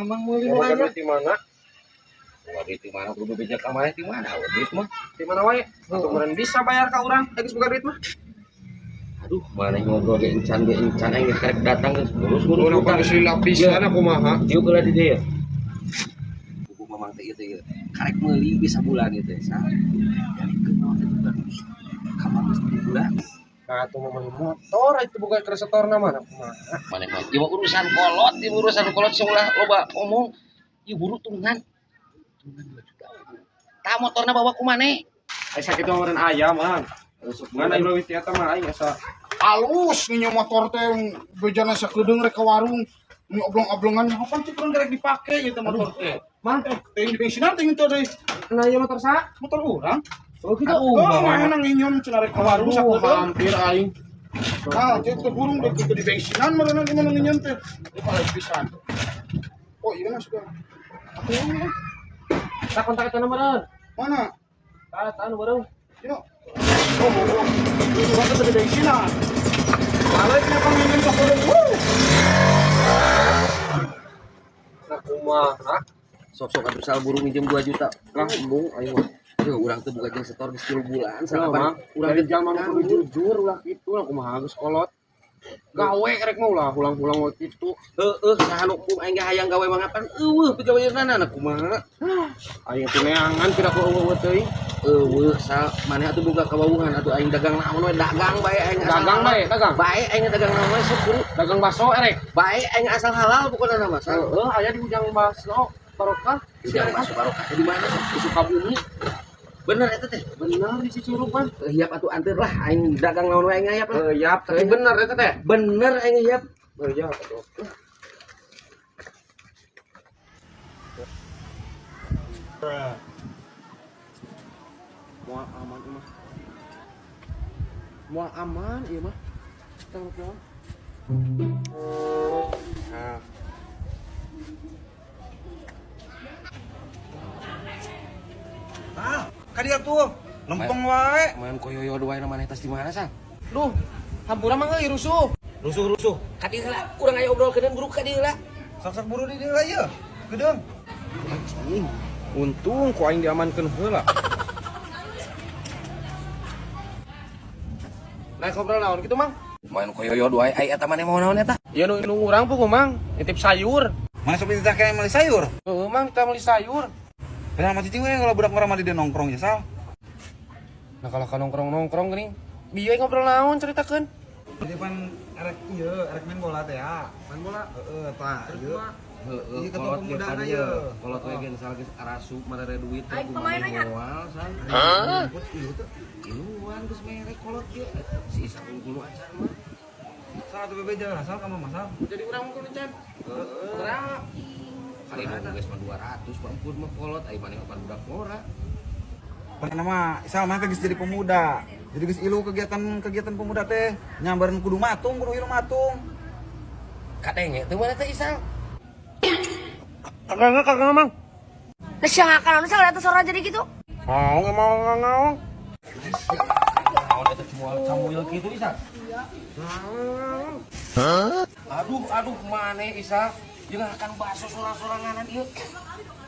Amang meuli nu Ada aya. di mana? Wah, di mana kudu bijak ka maneh di mana? Duit mah. Di mana wae? Atuh meureun bisa bayar ka urang, geus boga duit mah. Aduh, maneh ngobrol ge encan aing karek datang geus urus Urang utang. geus lila pisan kumaha? Dieu geula di dieu. Buku mamang teh ieu teh karek meuli bisa bulan ieu teh. Jadi kenaon teh bulan. Kapan geus bulan? Nah, atuh mah motor itu boga kresetorna mana kumaha? Maneh mah ieu urusan kolot saulah loba omong. Ieu buru tungan. Tungan 2 juta. Tah motorna bawa ku maneh. Ai sakitu meureun aya man. Ngan aing leuwih ti eta mah aing asa Halus nih motor teh bejana sakedeung rek ka warung ini oblong-oblongan apa sih kurang rek dipake gitu motor teh man teh bensinan teh itu deh nah ieu motor sa? motor urang Oh gitu. oh mah nang nginyon cenah rek ka warung sakedeung Hampir aing. nah teh burung deh di bensinan mah nang gimana nginyon teh di paling pisan oh iya mas sudah aku ini Tak kontak eta nomeureun. mana Tah anu bareng. yo oh waktu di bensinan balik nya pengen sakedeung Nah kumaha? Sok-sok atuh sal buru minjem 2 juta. Lah embung aing mah. Aduh, urang teh boga jeung setor geus 3 bulan. Urang Salapan urang di jalma nu kudu jujur ulah kitu lah kumaha geus kolot. Gawe rek mah ulah ulang-ulang we kitu. Heeh, saha nu aing ge hayang gawe mangapan eueuh pigaweunana kumaha. Aing teh neangan pira ku eueuh teuing. Eueuh sal maneh atuh boga kabawuhan atuh aing dagang naon we dagang bae aing Dagang bae, dagang. bae aing dagang naon we sok buru. Dagang baso erek. Bae aing asal halal pokona mah sal. Heeh, aya di Ujang Baso Barokah. Ujang masuk barokah di mana? Di Sukabumi. Bener eta teh. Bener di Cicurupan. Hiap atuh anteur lah aing dagang naon we aing hiap lah. Yap, tapi bener eta teh. Bener aing hiap. Iya, atuh. Moal aman ieu mah. Moal aman ieu mah. Telepon. Nah. ah kadieu tuh lempeng wae Main koyoyo doa maneh tas di mana sal? Duh, hampura mah euy rusuh. rusuh Ka dieu lah, urang aya obrolkeun buru ka dieu lah. sak-sak buru di dieu ieu gedeung Anjing. Untung ku aing diamankeun heula. Naik ngobrol naon kitu, Mang? Main koyoyo doa ai eta maneh mau naon eta? Ya nu urang puguh, Mang. Nitip sayur. mana sopi ditah kaya meuli sayur Heeh, Mang, kita meuli sayur. kenal mah cicing we kalau budak orang mah di dia nongkrong ya sal Nah, kalau ka nongkrong-nongkrong geuning, bieu ngobrol naon caritakeun? di depan erek ieu erek main bola teh ya Main bola. heeh tah ieu Heeh, Iya, ketua pemuda na ieu. ieu. Kolot we geus sal geus arasu marere duit teh Aing pemain anya. moal sal. Hah? ieu teh Iluan geus merek kolot ieu. Si isa unggul acan mah. salah tuh bebe jalan asal kamu masal Jadi urang mungkin can. Heeh. Berapa? Kali nu geus mah 200 pampun mah kolot ai maneh opan budak ora. pernah mah isal mah geus jadi pemuda jadi geus ilu kegiatan pemuda teh nyambaran kudu matung kudu ilu matung Kadenge teu mana teh isal. Kagak, Mang. Nah, siang akan sal atas orang jadi gitu. Mau ngaong. Naon eta cuma samuel kitu isal. Aduh maneh isal. Jeung akan baso sorang-soranganan ieu.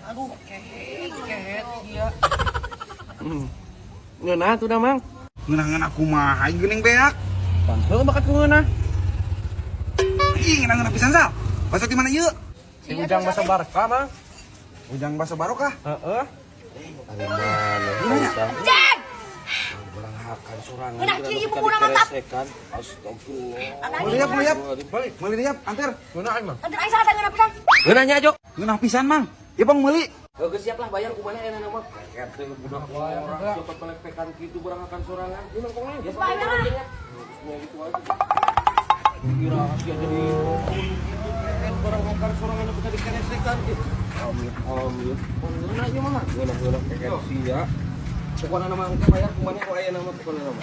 Aduh kehet ieu. Ngeunah tuh dah, Mang. ngeunah aku mah aing geuning beak Panteun bakat ngeunah. ih ngeunah pisan sal basa di mana ieu Si Ujang Basa Barokah, Mang. ujang basa barokah Heeh. Ari mana isal. Cek! Barang hakan sorangan. Ngeunah kieu ieu bumbuna mantap. Astagfirullah. meuli liap anter Ngeunah aing, Mang. Nanti aing salah tanya pisan. Ngeunahnya Jo. ngeunah pisan mang ieu bang meuli Geus siap lah bayar kumaha enak mah. Keket teh budak orang cepet pelepek-pekan kitu barang akan sorangan. Ieu mah kumaha? Ya Bayar lah. gitu aja. Kira sia jadi barang akan sorangan bisa dikeresekan. Amin. Ngeunah ieu mah. Ngeunah keket sia. Pokona nama engke bayar kumaha ku aya nama pokona nama.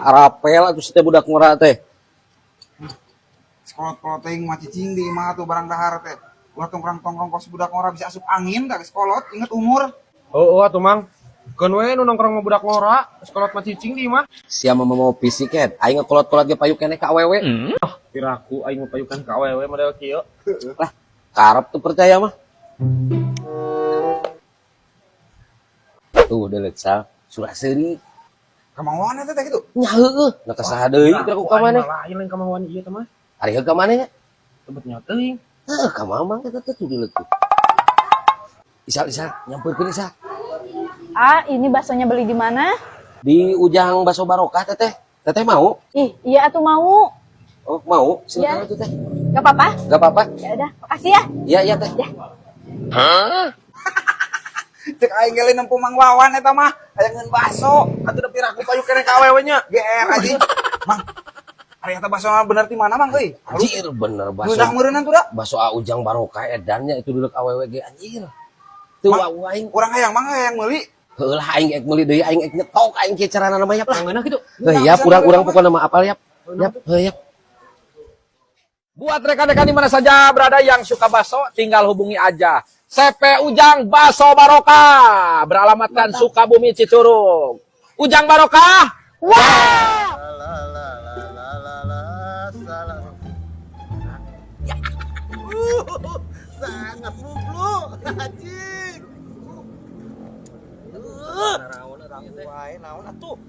Arapel atuh teh budak ngora teh. sekolot teuing mah cicing di imah tuh barang dahar teh ulah tongkrong kos budak ngora bisa asup angin da sekolot inget umur Oh, atuh, Mang. Kan we nu nongkrong sama budak lora, sekolot mah cicing di mah. Sia mah mau pisiket. Aing ngekolot-kolot ge payu keneh ka awewe. Kiraku aing mah payukan ka awewe model kieu. Lah, karep tuh percaya mah. Tuh deuleuh sal, surah seuri. Kemauan eta teh gitu. Nya heueuh, na kasaha deui kira ku ka maneh. Lain lain kemauan ieu teh mah. Ari heuh ka maneh nya? Tebet nya teuing. Heuh, ka mamang eta teh deuleuh tuh. Isal nyampeurkeun Isal. Ah, ini baksonya beli di mana? Di Ujang Baso Barokah teteh. Teteh mau? Ih, iya atuh mau. Oh, mau? Silakan Iya. atuh teh. Gak apa-apa? Gak apa-apa. Ya udah, makasih ya. Iya teh. Cek aing ge nempo Mang Wawan eta mah. Aya ngeun baso. Atuh da piraku payu keneh ka awewe nya. GR aja. Mang. Ari eta baso bener di mana, Mang euy? Anjir bener baso. Budak meureunnan tuh da. Baso Ujang Barokah edannya itu duduk awewe ge anjir. Tuh aing. Urang hayang Mang hayang meuli. Heuh lah aing ek meuli deui aing ek nyetok aing kieu carana nama yap lah. Ngeunah kitu. Heuh ya urang pokona mah apal yap. Yap, heuh yap. Buat rekan-rekan di mana saja berada yang suka bakso, tinggal hubungi aja. CP Ujang Baso Barokah, beralamatkan Sukabumi Citurug. Ujang Barokah, wah! Sangat mublu, anjing. Wae naon atuh?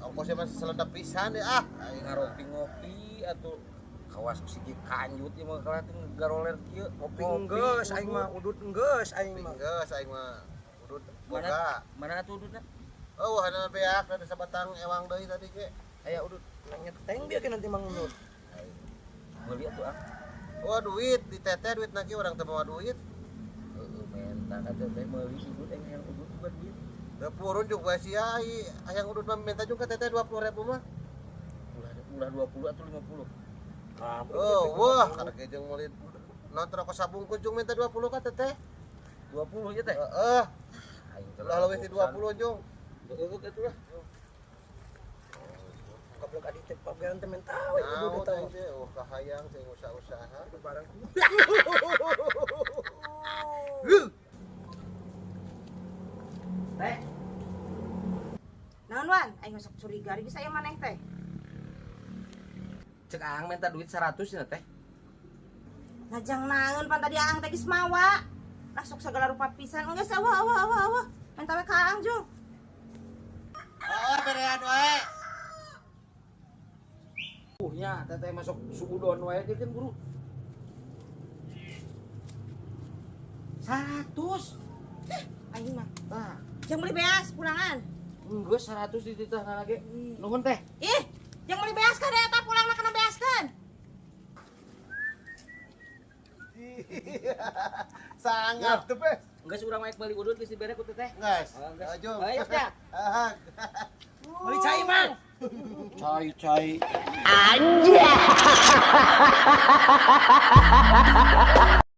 Ongkosnya masih selendap pisan deh ah. Aing ngaropi-ngopi atuh. Kawas sigi kanjut ieu mah kalating garoler kieu. Ngopi geus aing mah udud geus aing mah. Geus aing mah udud boga. Mana atuh ududna? Oh, hana beak ada sabatang ewang deui tadi ge. Aya udud nyeteng biar nanti mang udud. Meuli atuh ah. Oh, duit di teteh duit lagi orang teu mau duit. Heeh, menta atuh teh meuli udud yang udud buat duit. Da purun juga sia hayang udud mah minta juga teteh 20.000 mah. Ulah 20 atau 50. Oh, wah, harga jeung meuli nonton rokok sabungkus jeung minta 20 ka teteh. 20 ya teh? Heeh. Ulah leuwih ti 20 jeung. Heeh kitu lah. Kaplok adi teh pabean teh minta we kudu teh. Oh, kahayang teh usaha-usaha barang. Teh. Naon wan? Aing sok curiga ari geus aya maneh teh. Cek aang minta duit 100 nya teh. Ngajang naon pan tadi aang teh geus mawa. Lah sok sagala rupa pisan. Geus awa. Minta we ka aang jung. Oh, berean wae. Nya teteh masuk suudon wae ge kan buru. 100. Aing mah. Tah, Jang beli beas pulangan. geus 100 dititahna lagi. Nuhun teh. Ih, jang beli beas ka eta pulangna kana beaskeun. Sangat tuh, Pe. Geus urang maek beli udud geus dibere ku teteh. Guys, ayo. Ayo teh. Beli cai, Mang. Cai.